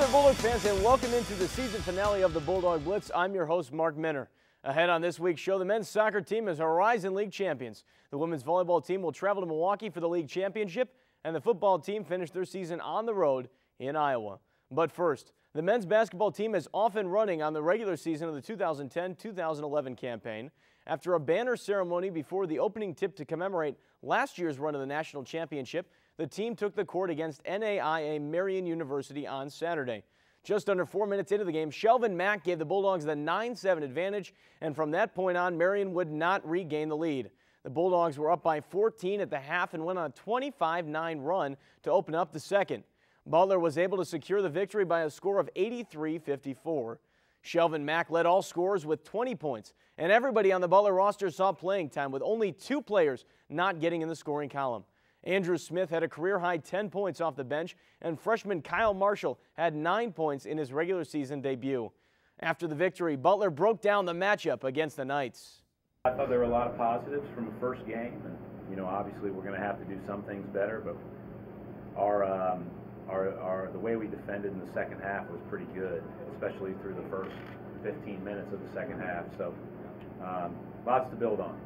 there, Bulldog fans, and welcome into the season finale of the Bulldog Blitz. I'm your host, Mark Minner. Ahead on this week's show, the men's soccer team is Horizon League champions. The women's volleyball team will travel to Milwaukee for the league championship, and the football team finished their season on the road in Iowa. But first, the men's basketball team is off and running on the regular season of the 2010-2011 campaign. After a banner ceremony before the opening tip to commemorate last year's run of the national championship, the team took the court against NAIA Marian University on Saturday. Just under 4 minutes into the game, Shelvin Mack gave the Bulldogs the 9-7 advantage, and from that point on, Marian would not regain the lead. The Bulldogs were up by 14 at the half and went on a 25-9 run to open up the second. Butler was able to secure the victory by a score of 83-54. Shelvin Mack led all scorers with 20 points, and everybody on the Butler roster saw playing time, with only 2 players not getting in the scoring column. Andrew Smith had a career-high 10 points off the bench, and freshman Kyle Marshall had 9 points in his regular season debut. After the victory, Butler broke down the matchup against the Knights. I thought there were a lot of positives from the first game, and obviously we're going to have to do some things better, but the way we defended in the second half was pretty good, especially through the first 15 minutes of the second half. So lots to build on.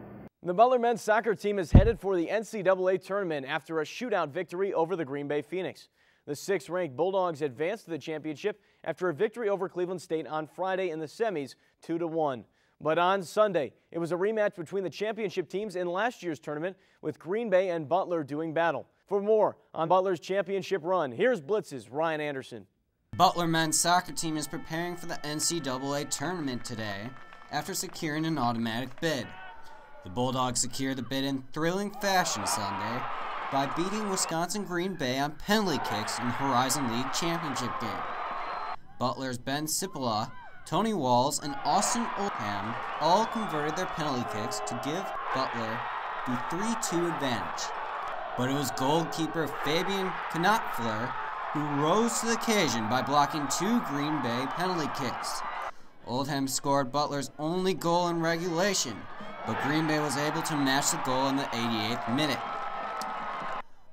The Butler men's soccer team is headed for the NCAA Tournament after a shootout victory over the Green Bay Phoenix. The 6th-ranked Bulldogs advanced to the championship after a victory over Cleveland State on Friday in the semis 2-1. But on Sunday, it was a rematch between the championship teams in last year's tournament, with Green Bay and Butler doing battle. For more on Butler's championship run, here's Blitz's Ryan Anderson. Butler men's soccer team is preparing for the NCAA Tournament today after securing an automatic bid. The Bulldogs secured the bid in thrilling fashion Sunday by beating Wisconsin Green Bay on penalty kicks in the Horizon League championship game. Butler's Ben Cipolla, Tony Walls, and Austin Oldham all converted their penalty kicks to give Butler the 3-2 advantage. But it was goalkeeper Fabian Knopfler who rose to the occasion by blocking 2 Green Bay penalty kicks. Oldham scored Butler's only goal in regulation, but Green Bay was able to match the goal in the 88th minute.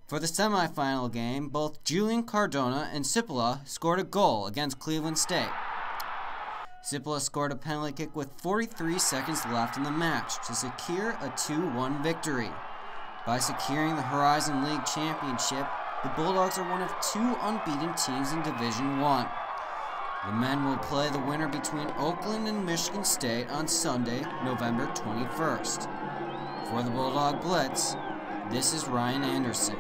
For the semifinal game, both Julian Cardona and Cipolla scored a goal against Cleveland State. Cipolla scored a penalty kick with 43 seconds left in the match to secure a 2-1 victory. By securing the Horizon League championship, the Bulldogs are one of 2 unbeaten teams in Division I. The men will play the winner between Oakland and Michigan State on Sunday, November 21st. For the Bulldog Blitz, this is Ryan Anderson.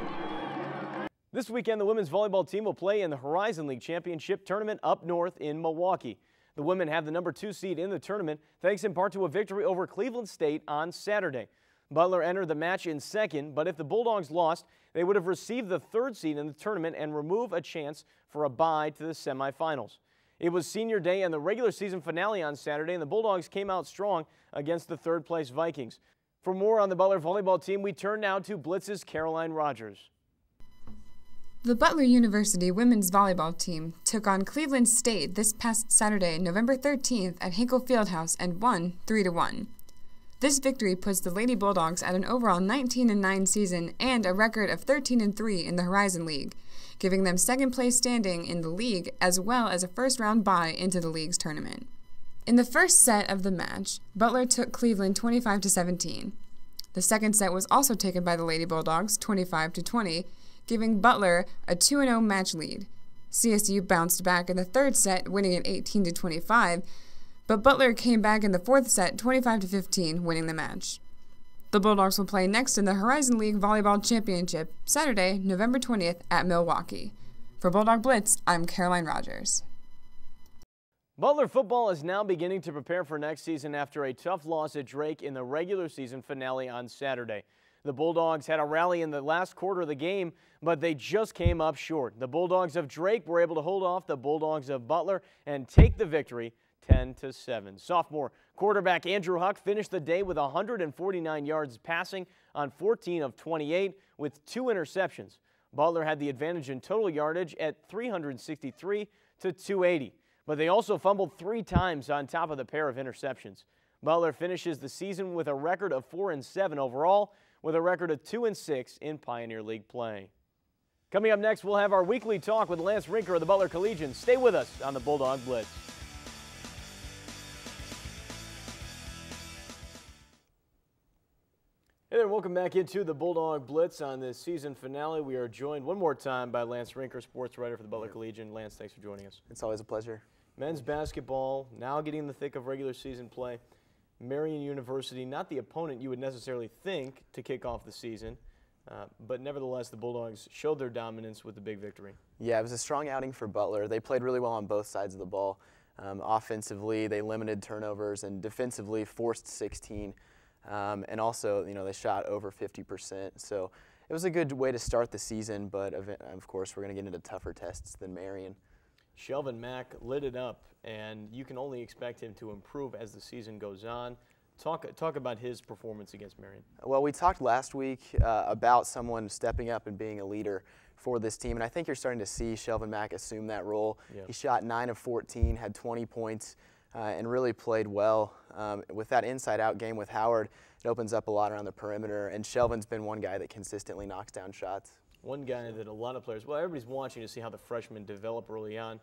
This weekend, the women's volleyball team will play in the Horizon League Championship Tournament up north in Milwaukee. The women have the number 2 seed in the tournament, thanks in part to a victory over Cleveland State on Saturday. Butler entered the match in second, but if the Bulldogs lost, they would have received the 3rd seed in the tournament and remove a chance for a bye to the semifinals. It was senior day and the regular season finale on Saturday, and the Bulldogs came out strong against the 3rd-place Vikings. For more on the Butler volleyball team, we turn now to Blitz's Caroline Rogers. The Butler University women's volleyball team took on Cleveland State this past Saturday, November 13th at Hinkle Fieldhouse and won 3-1. This victory puts the Lady Bulldogs at an overall 19-9 season and a record of 13-3 in the Horizon League, giving them 2nd place standing in the league as well as a first-round bye into the league's tournament. In the first set of the match, Butler took Cleveland 25-17. The second set was also taken by the Lady Bulldogs 25-20, giving Butler a 2-0 match lead. CSU bounced back in the 3rd set, winning at 18-25, but Butler came back in the 4th set 25-15, winning the match. The Bulldogs will play next in the Horizon League Volleyball Championship, Saturday, November 20th at Milwaukee. For Bulldog Blitz, I'm Caroline Rogers. Butler football is now beginning to prepare for next season after a tough loss at Drake in the regular season finale on Saturday. The Bulldogs had a rally in the last quarter of the game, but they just came up short. The Bulldogs of Drake were able to hold off the Bulldogs of Butler and take the victory 10-7. Sophomore quarterback Andrew Huck finished the day with 149 yards passing on 14 of 28 with 2 interceptions. Butler had the advantage in total yardage at 363 to 280, but they also fumbled 3 times on top of the pair of interceptions. Butler finishes the season with a record of 4-7 overall, with a record of 2-6 in Pioneer League play. Coming up next, we'll have our weekly talk with Lance Rinker of the Butler Collegians. Stay with us on the Bulldog Blitz. Hey there, welcome back into the Bulldog Blitz on this season finale. We are joined one more time by Lance Rinker, sports writer for the Butler Collegian. Lance, thanks for joining us. It's always a pleasure. Men's basketball now getting in the thick of regular season play. Marian University, not the opponent you would necessarily think to kick off the season, but nevertheless the Bulldogs showed their dominance with the big victory. Yeah, it was a strong outing for Butler. They played really well on both sides of the ball. Offensively, they limited turnovers, and defensively forced 16. And also, they shot over 50%. So it was a good way to start the season, but of course we're going to get into tougher tests than Marian. Shelvin Mack lit it up, and you can only expect him to improve as the season goes on. Talk about his performance against Marian. Well, we talked last week about someone stepping up and being a leader for this team, and I think you're starting to see Shelvin Mack assume that role. Yep. He shot 9 of 14, had 20 points, and really played well. With that inside-out game with Howard, it opens up a lot around the perimeter, and Shelvin's been one guy that consistently knocks down shots. One guy that a lot of players, well, everybody's watching to see how the freshmen develop early on.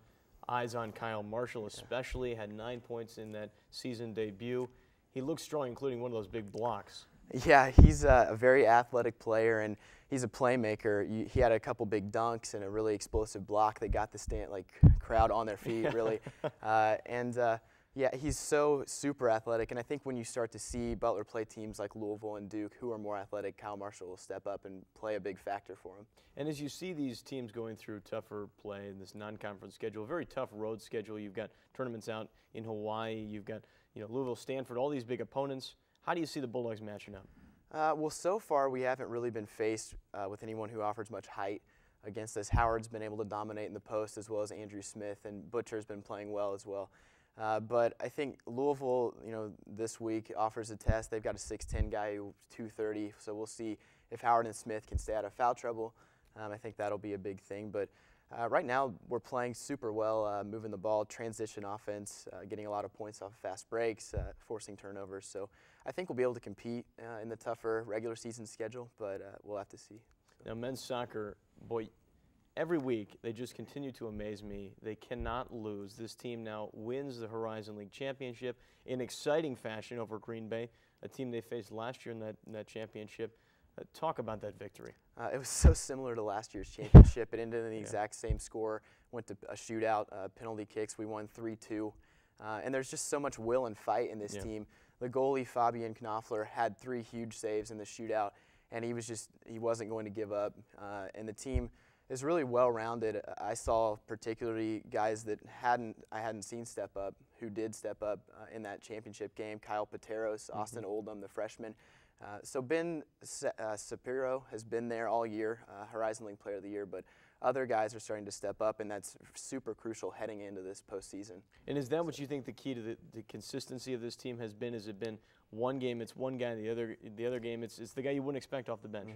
Eyes on Kyle Marshall especially, had 9 points in that season debut. He looks strong, including one of those big blocks. Yeah, he's a very athletic player, and he's a playmaker. He had a couple big dunks and a really explosive block that got the crowd on their feet, really. Yeah, he's so super athletic, and I think when you start to see Butler play teams like Louisville and Duke who are more athletic, Kyle Marshall will step up and play a big factor for him. And as you see these teams going through tougher play in this non-conference schedule, a very tough road schedule, you've got tournaments out in Hawaii, you've got Louisville, Stanford, all these big opponents. How do you see the Bulldogs matching up? Well, so far we haven't really been faced with anyone who offers much height against us. Howard's been able to dominate in the post as well as Andrew Smith, and Butcher's been playing well as well. But I think Louisville, this week offers a test. They've got a 6'10" guy who's 230, so we'll see if Howard and Smith can stay out of foul trouble. I think that'll be a big thing. But right now we're playing super well, moving the ball, transition offense, getting a lot of points off of fast breaks, forcing turnovers. So I think we'll be able to compete in the tougher regular season schedule, but we'll have to see. Now, men's soccer, boy, every week, they just continue to amaze me. They cannot lose. This team now wins the Horizon League Championship in exciting fashion over Green Bay, a team they faced last year in that championship. Talk about that victory. It was so similar to last year's championship. It ended in the exact same score, went to a shootout, penalty kicks. We won 3-2. And there's just so much will and fight in this team. The goalie, Fabian Knopfler, had 3 huge saves in the shootout, and he wasn't going to give up. And the team is really well-rounded. I saw particularly guys that I hadn't seen step up, who did step up in that championship game. Kyle Pateros, Austin Oldham, the freshman. So Ben Sapiro has been there all year, Horizon League Player of the Year, but other guys are starting to step up, and that's super crucial heading into this postseason. And is that what you think the key to the consistency of this team has been? Has it been one game it's one guy, the other game it's the guy you wouldn't expect off the bench?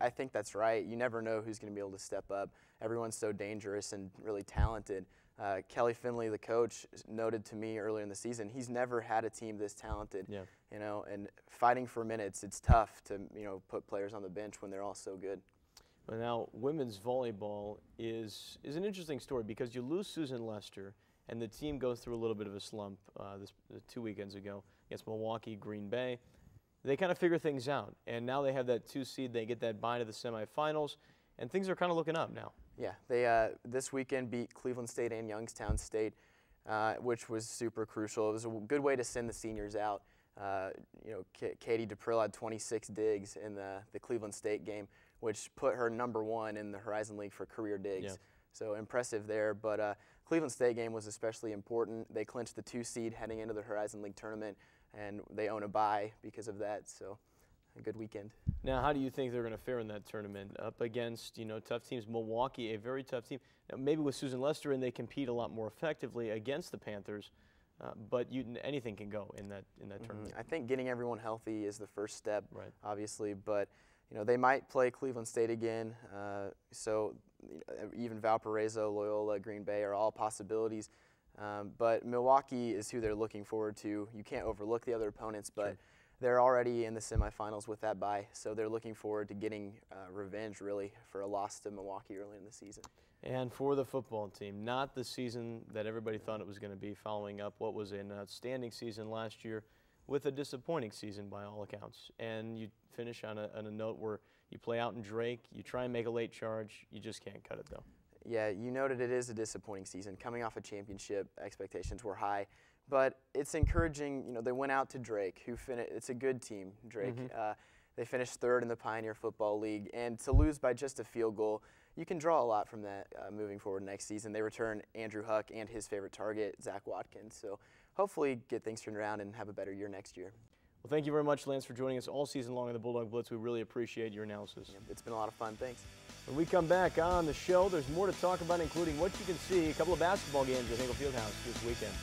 I think that's right. You never know who's going to be able to step up. Everyone's so dangerous and really talented. Kelly Finley, the coach, noted to me earlier in the season, he's never had a team this talented. Yeah. And fighting for minutes, it's tough to put players on the bench when they're all so good. Well, now women's volleyball is an interesting story because you lose Susan Lester, and the team goes through a little bit of a slump 2 weekends ago against Milwaukee, Green Bay. They kind of figure things out, and now they have that 2 seed. They get that bye to the semifinals, and things are kind of looking up now. Yeah, they this weekend beat Cleveland State and Youngstown State, which was super crucial. It was a good way to send the seniors out. Katie DePrill had 26 digs in the Cleveland State game, which put her #1 in the Horizon League for career digs. Yeah. So impressive there. But Cleveland State game was especially important. They clinched the 2 seed heading into the Horizon League tournament, and they own a bye because of that. So a good weekend. Now, how do you think they're going to fare in that tournament up against tough teams? Milwaukee, a very tough team. Now, maybe with Susan Lester in, they compete a lot more effectively against the Panthers. But anything can go in that tournament. I think getting everyone healthy is the first step, obviously. But they might play Cleveland State again. So even Valparaiso, Loyola, Green Bay are all possibilities. But Milwaukee is who they're looking forward to. You can't overlook the other opponents, but they're already in the semifinals with that bye, so they're looking forward to getting revenge, really, for a loss to Milwaukee early in the season. And for the football team, not the season that everybody thought it was going to be, following up what was an outstanding season last year with a disappointing season by all accounts. And you finish on a note where you play out in Drake, you try and make a late charge, you just can't cut it though. Yeah, you noted it is a disappointing season. Coming off a championship, expectations were high, but it's encouraging. You know, they went out to Drake, who it's a good team, Drake. They finished third in the Pioneer Football League, and to lose by just a field goal, you can draw a lot from that moving forward next season. They return Andrew Huck and his favorite target, Zach Watkins, so hopefully get things turned around and have a better year next year. Well, thank you very much, Lance, for joining us all season long on the Bulldog Blitz. We really appreciate your analysis. Yeah, it's been a lot of fun. Thanks. When we come back on the show, there's more to talk about, including what you can see, a couple of basketball games at Hinkle Fieldhouse this weekend.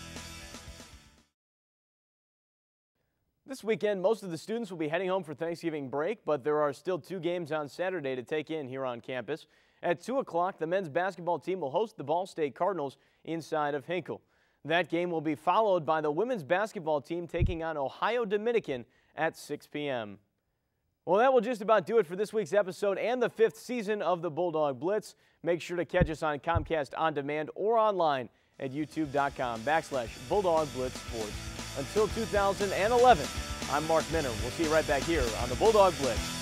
This weekend, most of the students will be heading home for Thanksgiving break, but there are still 2 games on Saturday to take in here on campus. At 2 o'clock, the men's basketball team will host the Ball State Cardinals inside of Hinkle. That game will be followed by the women's basketball team taking on Ohio Dominican at 6 p.m. Well, that will just about do it for this week's episode and the 5th season of the Bulldog Blitz. Make sure to catch us on Comcast On Demand or online at youtube.com/Bulldog Blitz Sports. Until 2011, I'm Mark Minner. We'll see you right back here on the Bulldog Blitz.